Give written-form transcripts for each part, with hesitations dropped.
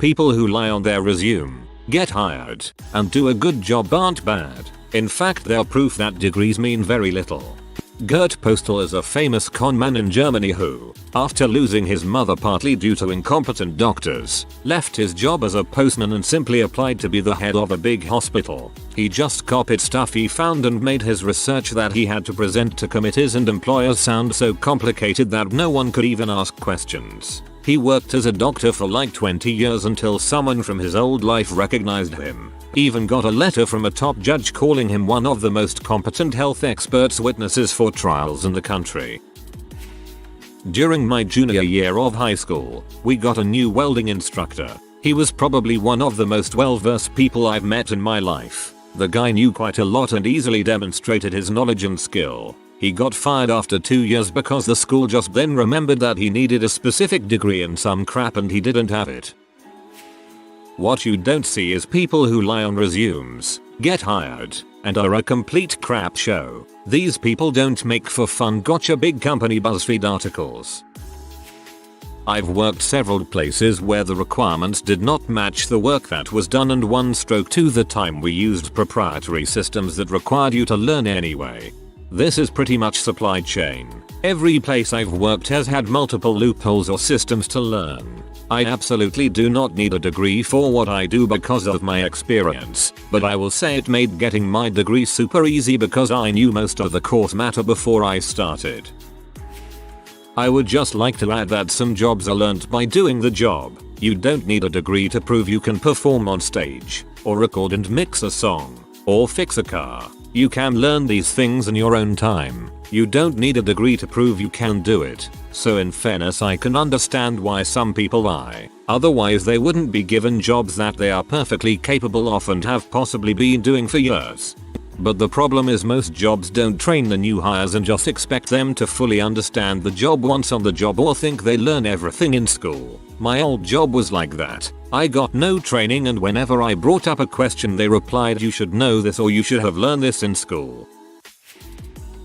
People who lie on their resume, get hired, and do a good job aren't bad. In fact, they're proof that degrees mean very little. Gert Postel is a famous con man in Germany who, after losing his mother partly due to incompetent doctors, left his job as a postman and simply applied to be the head of a big hospital. He just copied stuff he found and made his research that he had to present to committees and employers sound so complicated that no one could even ask questions. He worked as a doctor for like 20 years until someone from his old life recognized him. Even got a letter from a top judge calling him one of the most competent health experts witnesses for trials in the country. During my junior year of high school, we got a new welding instructor. He was probably one of the most well-versed people I've met in my life. The guy knew quite a lot and easily demonstrated his knowledge and skill. He got fired after 2 years because the school just then remembered that he needed a specific degree in some crap and he didn't have it. What you don't see is people who lie on resumes, get hired, and are a complete crap show. These people don't make for fun gotcha big company BuzzFeed articles. I've worked several places where the requirements did not match the work that was done and 1/2 the time we used proprietary systems that required you to learn anyway. This is pretty much supply chain. Every place I've worked has had multiple loopholes or systems to learn. I absolutely do not need a degree for what I do because of my experience, but I will say it made getting my degree super easy because I knew most of the course matter before I started. I would just like to add that some jobs are learned by doing the job. You don't need a degree to prove you can perform on stage, or record and mix a song, or fix a car. You can learn these things in your own time. You don't need a degree to prove you can do it. So in fairness, I can understand why some people lie. Otherwise they wouldn't be given jobs that they are perfectly capable of and have possibly been doing for years. But the problem is most jobs don't train the new hires and just expect them to fully understand the job once on the job or think they learn everything in school. My old job was like that. I got no training and whenever I brought up a question they replied, "You should know this or you should have learned this in school."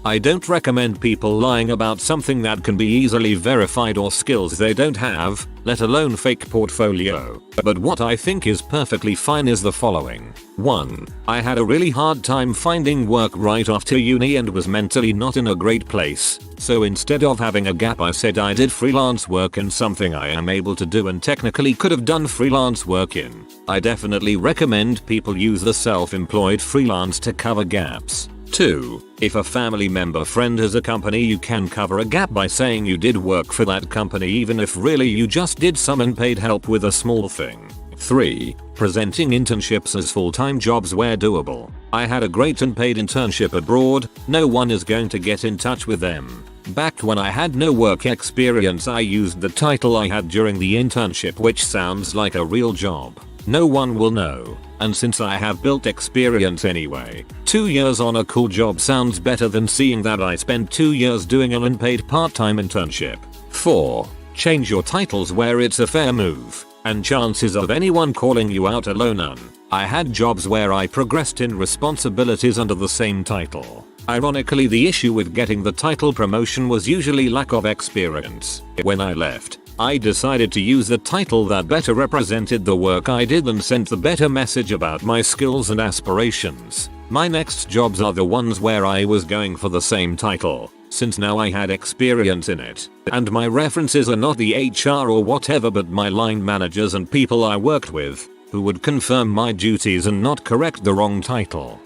I don't recommend people lying about something that can be easily verified or skills they don't have, let alone fake portfolio. But what I think is perfectly fine is the following. 1. I had a really hard time finding work right after uni and was mentally not in a great place. So instead of having a gap, I said I did freelance work in something I am able to do and technically could have done freelance work in. I definitely recommend people use the self-employed freelance to cover gaps. 2. If a family member friend has a company, you can cover a gap by saying you did work for that company even if really you just did some unpaid help with a small thing. 3. Presenting internships as full-time jobs where doable. I had a great unpaid internship abroad, no one is going to get in touch with them. Back when I had no work experience, I used the title I had during the internship, which sounds like a real job. No one will know. And since I have built experience anyway, 2 years on a cool job sounds better than seeing that I spent 2 years doing an unpaid part-time internship. 4. Change your titles where it's a fair move, and chances of anyone calling you out are low none. I had jobs where I progressed in responsibilities under the same title. Ironically, the issue with getting the title promotion was usually lack of experience. When I left, I decided to use the title that better represented the work I did and sent the better message about my skills and aspirations. My next jobs are the ones where I was going for the same title, since now I had experience in it. And my references are not the HR or whatever, but my line managers and people I worked with, who would confirm my duties and not correct the wrong title.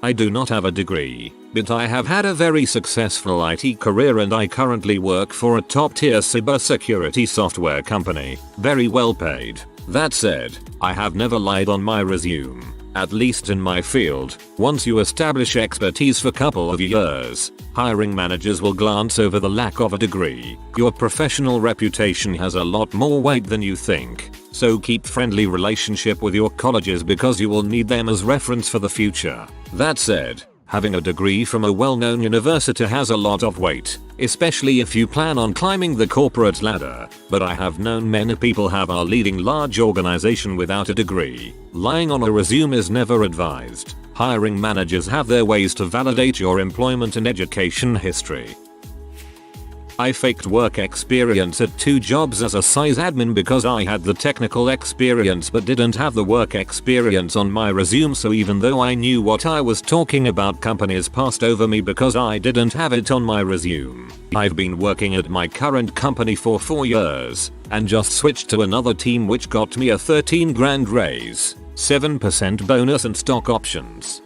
I do not have a degree, but I have had a very successful IT career and I currently work for a top-tier cybersecurity software company, very well paid. That said, I have never lied on my resume, at least in my field. Once you establish expertise for a couple of years, hiring managers will glance over the lack of a degree. Your professional reputation has a lot more weight than you think, so keep friendly relationship with your colleges because you will need them as reference for the future. That said, having a degree from a well-known university has a lot of weight, especially if you plan on climbing the corporate ladder, but I have known many people are leading large organization without a degree. Lying on a resume is never advised. Hiring managers have their ways to validate your employment and education history. I faked work experience at 2 jobs as a size admin because I had the technical experience but didn't have the work experience on my resume, so even though I knew what I was talking about, companies passed over me because I didn't have it on my resume. I've been working at my current company for 4 years and just switched to another team which got me a 13 grand raise, 7% bonus and stock options.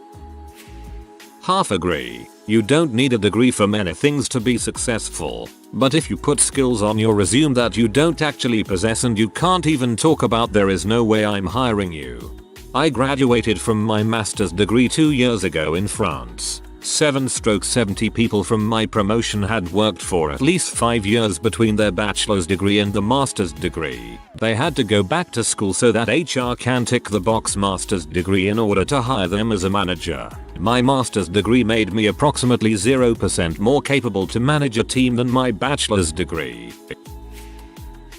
Half agree. You don't need a degree for many things to be successful, but if you put skills on your resume that you don't actually possess and you can't even talk about, there is no way I'm hiring you. I graduated from my master's degree 2 years ago in France. 7/70 people from my promotion had worked for at least 5 years between their bachelor's degree and the master's degree. They had to go back to school so that HR can tick the box master's degree in order to hire them as a manager. My master's degree made me approximately 0% more capable to manage a team than my bachelor's degree.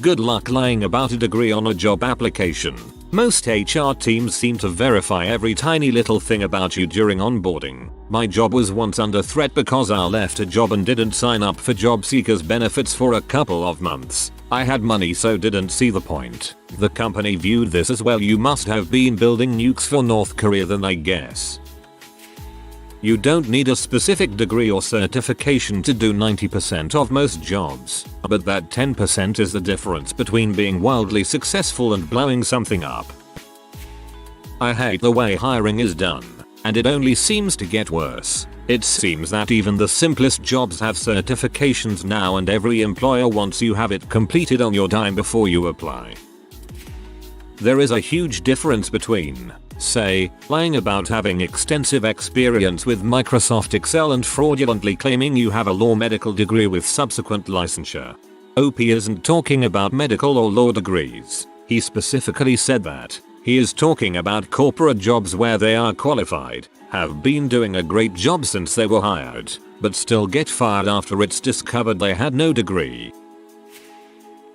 Good luck lying about a degree on a job application. Most HR teams seem to verify every tiny little thing about you during onboarding. My job was once under threat because I left a job and didn't sign up for job seekers benefits for a couple of months. I had money so didn't see the point. The company viewed this as, well, you must have been building nukes for North Korea then, I guess. You don't need a specific degree or certification to do 90% of most jobs, but that 10% is the difference between being wildly successful and blowing something up. I hate the way hiring is done, and it only seems to get worse. It seems that even the simplest jobs have certifications now, and every employer wants you have it completed on your dime before you apply. There is a huge difference between, say, lying about having extensive experience with Microsoft Excel and fraudulently claiming you have a law medical degree with subsequent licensure. OP isn't talking about medical or law degrees. He specifically said that. He is talking about corporate jobs where they are qualified, have been doing a great job since they were hired, but still get fired after it's discovered they had no degree.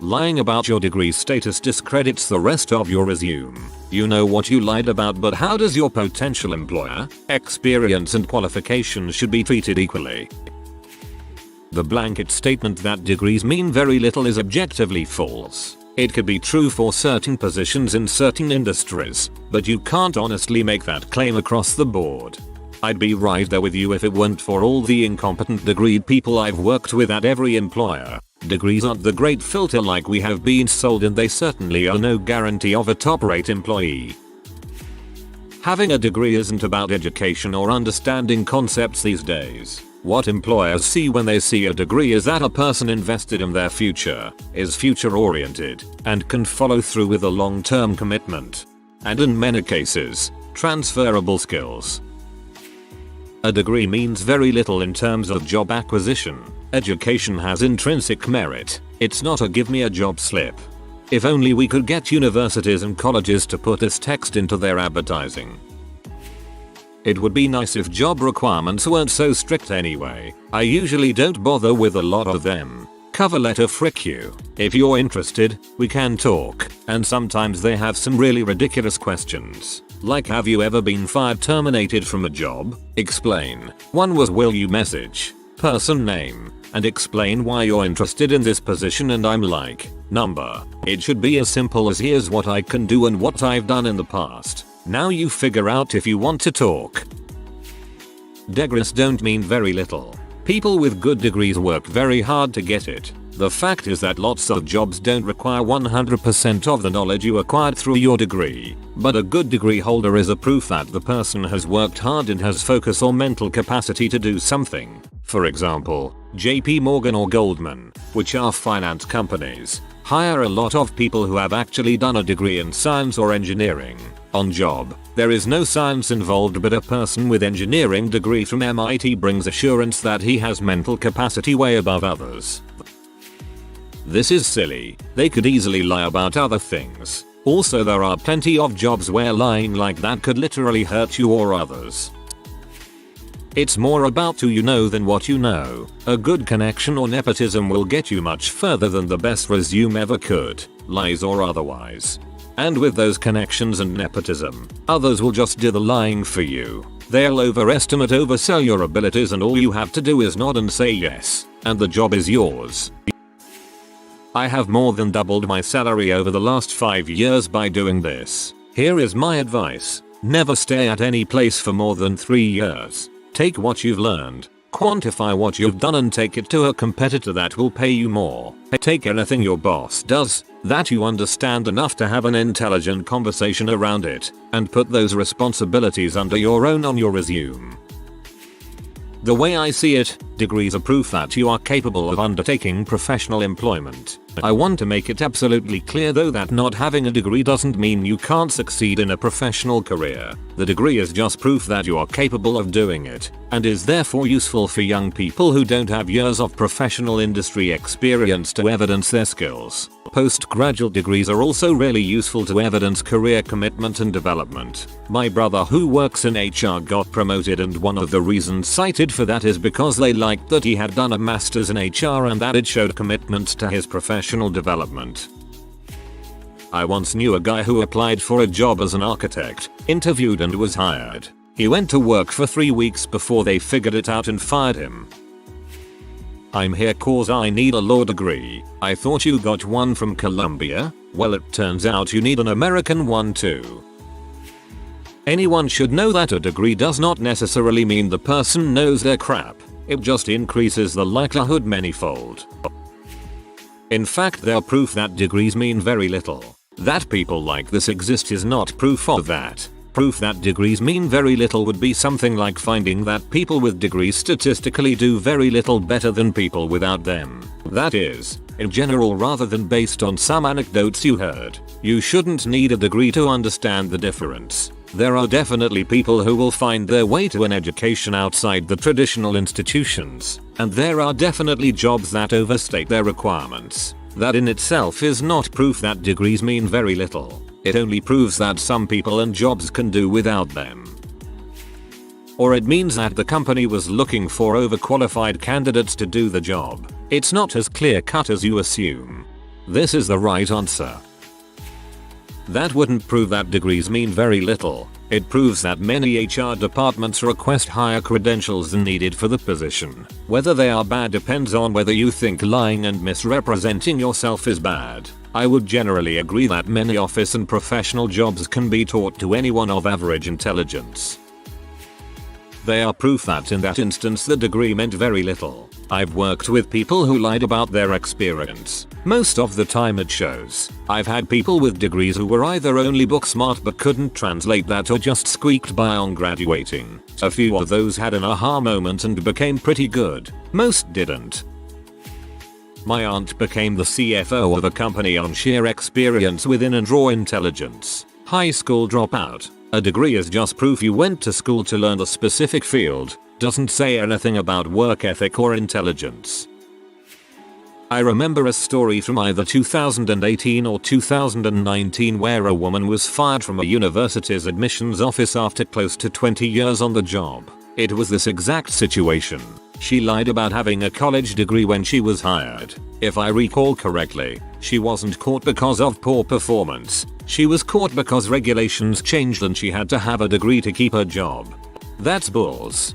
Lying about your degree status discredits the rest of your resume. You know what you lied about, but how does your potential employer? Experience and qualifications should be treated equally. The blanket statement that degrees mean very little is objectively false. It could be true for certain positions in certain industries, but you can't honestly make that claim across the board. I'd be right there with you if it weren't for all the incompetent degreed people I've worked with at every employer. Degrees aren't the great filter like we have been sold, and they certainly are no guarantee of a top-rate employee. Having a degree isn't about education or understanding concepts these days. What employers see when they see a degree is that a person invested in their future, is future-oriented, and can follow through with a long-term commitment. And in many cases, transferable skills. A degree means very little in terms of job acquisition. Education has intrinsic merit. It's not a give me a job slip. If only we could get universities and colleges to put this text into their advertising. It would be nice if job requirements weren't so strict anyway. I usually don't bother with a lot of them. Cover letter, frick you. If you're interested, we can talk. And sometimes they have some really ridiculous questions. Like, have you ever been fired, terminated from a job? Explain. One was, will you message person name and explain why you're interested in this position, and I'm like, number. It should be as simple as here's what I can do and what I've done in the past. Now you figure out if you want to talk. Degrees don't mean very little. People with good degrees work very hard to get it. The fact is that lots of jobs don't require 100% of the knowledge you acquired through your degree, but a good degree holder is a proof that the person has worked hard and has focus or mental capacity to do something. For example, JP Morgan or Goldman, which are finance companies, hire a lot of people who have actually done a degree in science or engineering. On job, there is no science involved, but a person with engineering degree from MIT brings assurance that he has mental capacity way above others. This is silly. They could easily lie about other things. Also, there are plenty of jobs where lying like that could literally hurt you or others. It's more about who you know than what you know. A good connection or nepotism will get you much further than the best resume ever could, lies or otherwise. And with those connections and nepotism, others will just do the lying for you. They'll oversell your abilities, and all you have to do is nod and say yes, and the job is yours. I have more than doubled my salary over the last 5 years by doing this. Here is my advice. Never stay at any place for more than 3 years. Take what you've learned, quantify what you've done, and take it to a competitor that will pay you more. Take anything your boss does that you understand enough to have an intelligent conversation around it, and put those responsibilities under your own on your resume. The way I see it, degrees are proof that you are capable of undertaking professional employment. I want to make it absolutely clear though that not having a degree doesn't mean you can't succeed in a professional career. The degree is just proof that you are capable of doing it, and is therefore useful for young people who don't have years of professional industry experience to evidence their skills. Postgraduate degrees are also really useful to evidence career commitment and development. My brother who works in HR got promoted, and one of the reasons cited for that is because they liked that he had done a master's in HR and that it showed commitment to his professional development. I once knew a guy who applied for a job as an architect, interviewed and was hired. He went to work for 3 weeks before they figured it out and fired him. I'm here cause I need a law degree. I thought you got one from Columbia? Well, it turns out you need an American one too. Anyone should know that a degree does not necessarily mean the person knows their crap. It just increases the likelihood manyfold. In fact, they're proof that degrees mean very little. That people like this exist is not proof of that. Proof that degrees mean very little would be something like finding that people with degrees statistically do very little better than people without them. That is, in general rather than based on some anecdotes you heard. You shouldn't need a degree to understand the difference. There are definitely people who will find their way to an education outside the traditional institutions, and there are definitely jobs that overstate their requirements. That in itself is not proof that degrees mean very little. It only proves that some people and jobs can do without them. Or it means that the company was looking for overqualified candidates to do the job. It's not as clear cut as you assume. This is the right answer. That wouldn't prove that degrees mean very little. It proves that many HR departments request higher credentials than needed for the position. Whether they are bad depends on whether you think lying and misrepresenting yourself is bad. I would generally agree that many office and professional jobs can be taught to anyone of average intelligence. They are proof that in that instance the degree meant very little. I've worked with people who lied about their experience. Most of the time it shows. I've had people with degrees who were either only book smart but couldn't translate that, or just squeaked by on graduating. A few of those had an aha moment and became pretty good. Most didn't. My aunt became the CFO of a company on sheer experience within and raw intelligence. High school dropout. A degree is just proof you went to school to learn a specific field. Doesn't say anything about work ethic or intelligence. I remember a story from either 2018 or 2019 where a woman was fired from a university's admissions office after close to 20 years on the job. It was this exact situation. She lied about having a college degree when she was hired. If I recall correctly, she wasn't caught because of poor performance. She was caught because regulations changed and she had to have a degree to keep her job. That's bulls.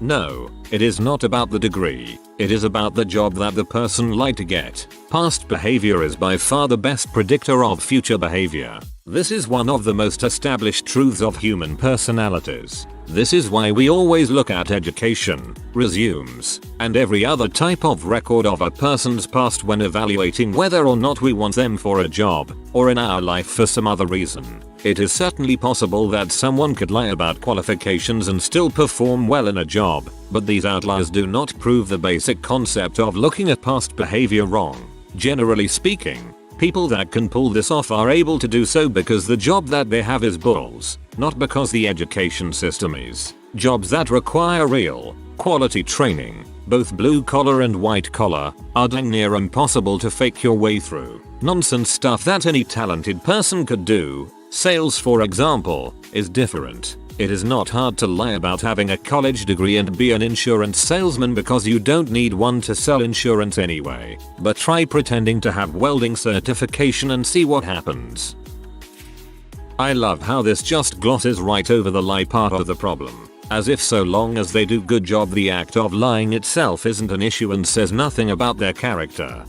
No, it is not about the degree. It is about the job that the person lied to get. Past behavior is by far the best predictor of future behavior. This is one of the most established truths of human personalities. This is why we always look at education, resumes, and every other type of record of a person's past when evaluating whether or not we want them for a job, or in our life for some other reason. It is certainly possible that someone could lie about qualifications and still perform well in a job, but these outliers do not prove the basic concept of looking at past behavior wrong. Generally speaking, people that can pull this off are able to do so because the job that they have is bulls, not because the education system is. Jobs that require real, quality training, both blue collar and white collar, are dang near impossible to fake your way through. Nonsense stuff that any talented person could do. Sales, for example, is different. It is not hard to lie about having a college degree and be an insurance salesman because you don't need one to sell insurance anyway. But try pretending to have welding certification and see what happens. I love how this just glosses right over the lie part of the problem, as if so long as they do good job the act of lying itself isn't an issue and says nothing about their character.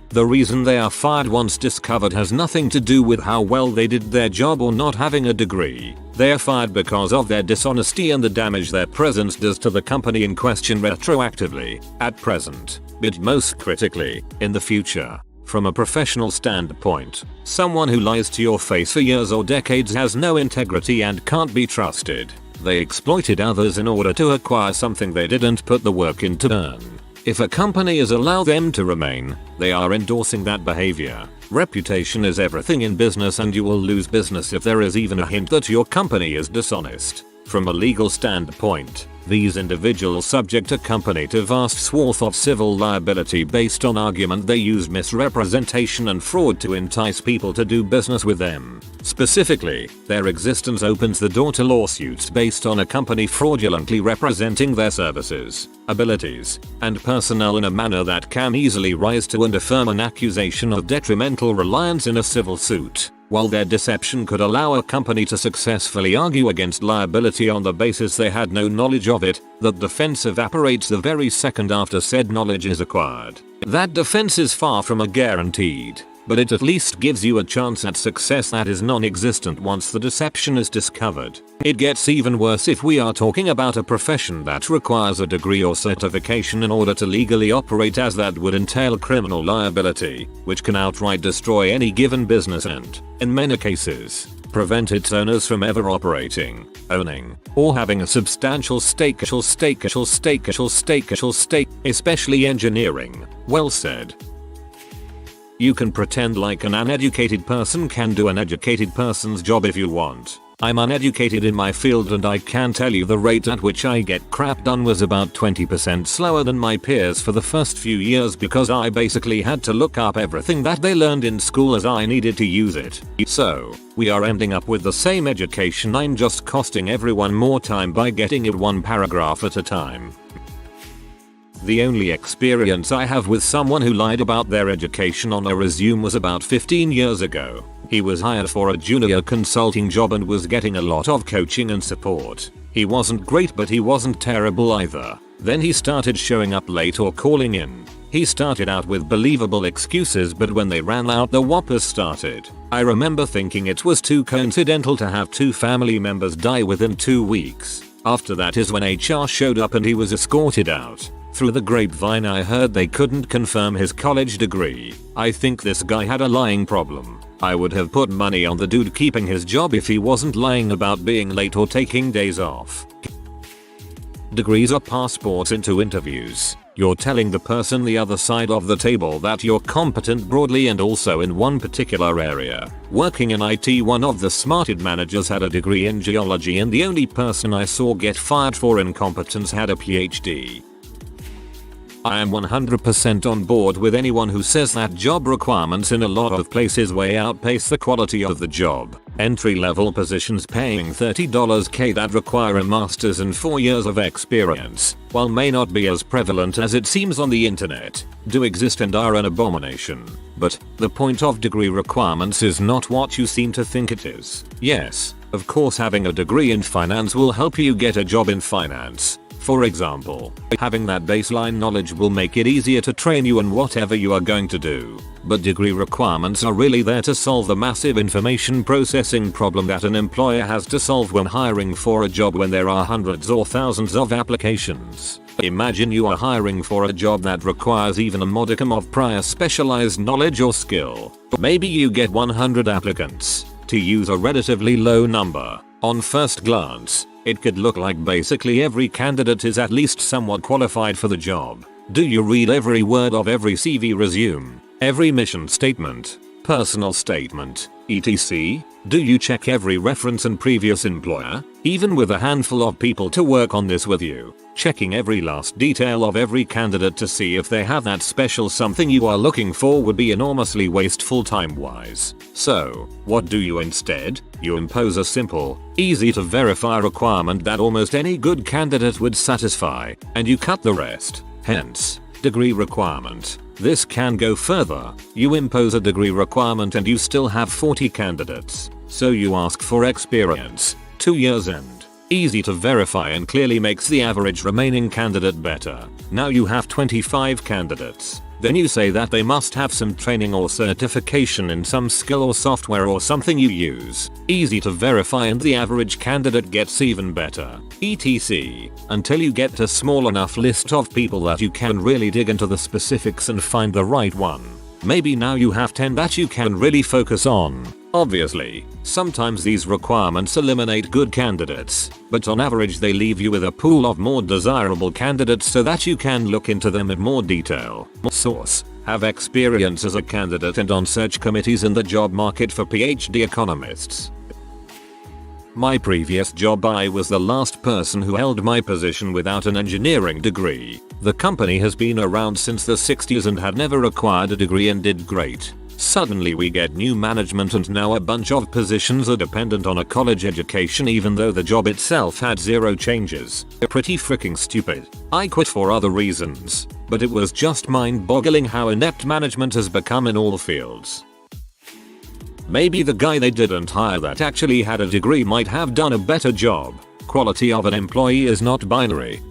The reason they are fired once discovered has nothing to do with how well they did their job or not having a degree. They are fired because of their dishonesty and the damage their presence does to the company in question retroactively, at present, but most critically, in the future. From a professional standpoint, someone who lies to your face for years or decades has no integrity and can't be trusted. They exploited others in order to acquire something they didn't put the work in to earn. If a company is allowed them to remain, they are endorsing that behavior. Reputation is everything in business, and you will lose business if there is even a hint that your company is dishonest. From a legal standpoint, these individuals subject a company to vast swath of civil liability based on argument they used misrepresentation and fraud to entice people to do business with them. Specifically, their existence opens the door to lawsuits based on a company fraudulently representing their services, abilities, and personnel in a manner that can easily rise to and affirm an accusation of detrimental reliance in a civil suit. While their deception could allow a company to successfully argue against liability on the basis they had no knowledge of it, that defense evaporates the very second after said knowledge is acquired. That defense is far from a guaranteed, but it at least gives you a chance at success that is non-existent once the deception is discovered. It gets even worse if we are talking about a profession that requires a degree or certification in order to legally operate, as that would entail criminal liability, which can outright destroy any given business and, in many cases, prevent its owners from ever operating, owning, or having a substantial stake, especially engineering. Well said. You can pretend like an uneducated person can do an educated person's job if you want. I'm uneducated in my field, and I can tell you the rate at which I get crap done was about 20% slower than my peers for the first few years, because I basically had to look up everything that they learned in school as I needed to use it. So, we are ending up with the same education, I'm just costing everyone more time by getting it one paragraph at a time. The only experience I have with someone who lied about their education on a resume was about 15 years ago. He was hired for a junior consulting job and was getting a lot of coaching and support. He wasn't great, but he wasn't terrible either. Then he started showing up late or calling in. He started out with believable excuses, but when they ran out, the whoppers started. I remember thinking it was too coincidental to have 2 family members die within 2 weeks. After that is when HR showed up and he was escorted out. Through the grapevine I heard they couldn't confirm his college degree. I think this guy had a lying problem. I would have put money on the dude keeping his job if he wasn't lying about being late or taking days off. Degrees are passports into interviews. You're telling the person the other side of the table that you're competent broadly and also in one particular area. Working in IT, one of the smarted managers had a degree in geology, and the only person I saw get fired for incompetence had a PhD. I am 100% on board with anyone who says that job requirements in a lot of places way outpace the quality of the job. Entry-level positions paying $30K that require a master's and 4 years of experience, while may not be as prevalent as it seems on the internet, do exist and are an abomination. But the point of degree requirements is not what you seem to think it is. Yes, of course, having a degree in finance will help you get a job in finance. For example, having that baseline knowledge will make it easier to train you in whatever you are going to do. But degree requirements are really there to solve the massive information processing problem that an employer has to solve when hiring for a job when there are hundreds or thousands of applications. Imagine you are hiring for a job that requires even a modicum of prior specialized knowledge or skill. Maybe you get 100 applicants. To use a relatively low number, on first glance, it could look like basically every candidate is at least somewhat qualified for the job. Do you read every word of every CV resume, every mission statement, personal statement, etc.? Do you check every reference and previous employer, even with a handful of people to work on this with you? Checking every last detail of every candidate to see if they have that special something you are looking for would be enormously wasteful time-wise. So, what do you instead? You impose a simple, easy to verify requirement that almost any good candidate would satisfy, and you cut the rest. Hence, degree requirement. This can go further. You impose a degree requirement and you still have 40 candidates. So you ask for experience. 2 years end. Easy to verify and clearly makes the average remaining candidate better. Now you have 25 candidates. Then you say that they must have some training or certification in some skill or software or something you use. Easy to verify and the average candidate gets even better. etc. Until you get a small enough list of people that you can really dig into the specifics and find the right one. Maybe now you have 10 that you can really focus on. Obviously, sometimes these requirements eliminate good candidates, but on average they leave you with a pool of more desirable candidates so that you can look into them in more detail. Source: have experience as a candidate and on search committees in the job market for PhD economists. My previous job, I was the last person who held my position without an engineering degree. The company has been around since the 60s and had never acquired a degree and did great. Suddenly we get new management and now a bunch of positions are dependent on a college education even though the job itself had zero changes. Pretty freaking stupid. I quit for other reasons, but it was just mind-boggling how inept management has become in all fields. Maybe the guy they didn't hire that actually had a degree might have done a better job. Quality of an employee is not binary.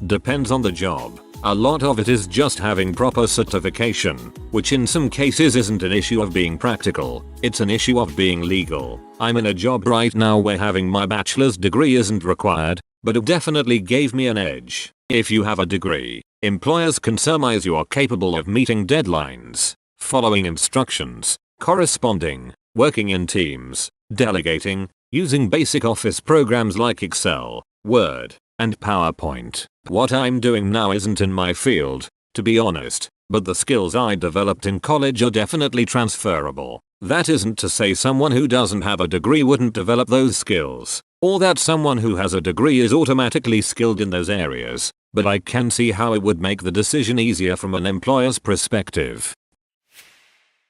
Depends on the job. A lot of it is just having proper certification, which in some cases isn't an issue of being practical, it's an issue of being legal. I'm in a job right now where having my bachelor's degree isn't required, but it definitely gave me an edge. If you have a degree, employers can surmise you are capable of meeting deadlines, following instructions, corresponding, working in teams, delegating, using basic office programs like Excel, Word, and PowerPoint. What I'm doing now isn't in my field, to be honest, but the skills I developed in college are definitely transferable. That isn't to say someone who doesn't have a degree wouldn't develop those skills, or that someone who has a degree is automatically skilled in those areas, but I can see how it would make the decision easier from an employer's perspective.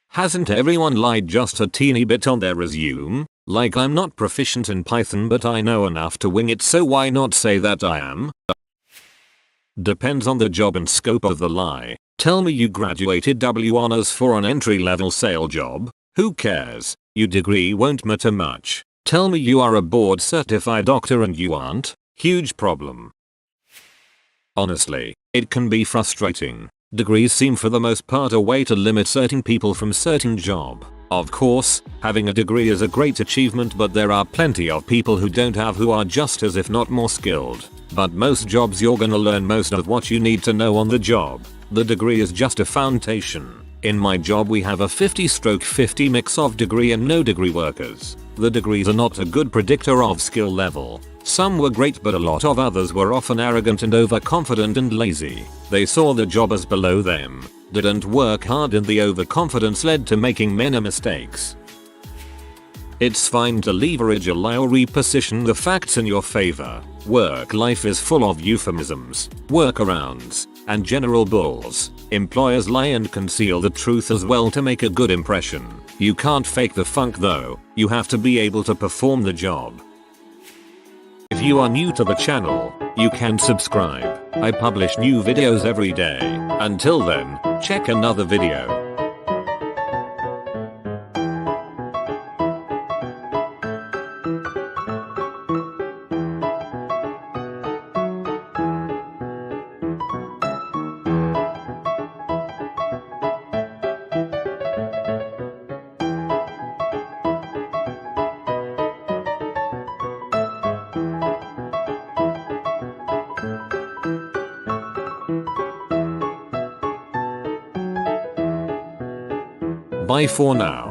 Hasn't everyone lied just a teeny bit on their resume? Like, I'm not proficient in Python but I know enough to wing it, so why not say that I am? Depends on the job and scope of the lie. Tell me you graduated W honors for an entry-level sale job. Who cares? Your degree won't matter much. Tell me you are a board certified doctor and you aren't. Huge problem. Honestly, it can be frustrating. Degrees seem for the most part a way to limit certain people from certain job. Of course, having a degree is a great achievement, but there are plenty of people who don't have who are just as if not more skilled. But most jobs you're gonna learn most of what you need to know on the job. The degree is just a foundation. In my job we have a 50/50 mix of degree and no degree workers. The degrees are not a good predictor of skill level. Some were great but a lot of others were often arrogant and overconfident and lazy. They saw the job as below them, didn't work hard, and the overconfidence led to making many mistakes. It's fine to leverage a lie or reposition the facts in your favor. Work life is full of euphemisms, workarounds, and general bulls. Employers lie and conceal the truth as well to make a good impression. You can't fake the funk though, you have to be able to perform the job. If you are new to the channel, you can subscribe. I publish new videos every day. Until then, check another video. Bye for now.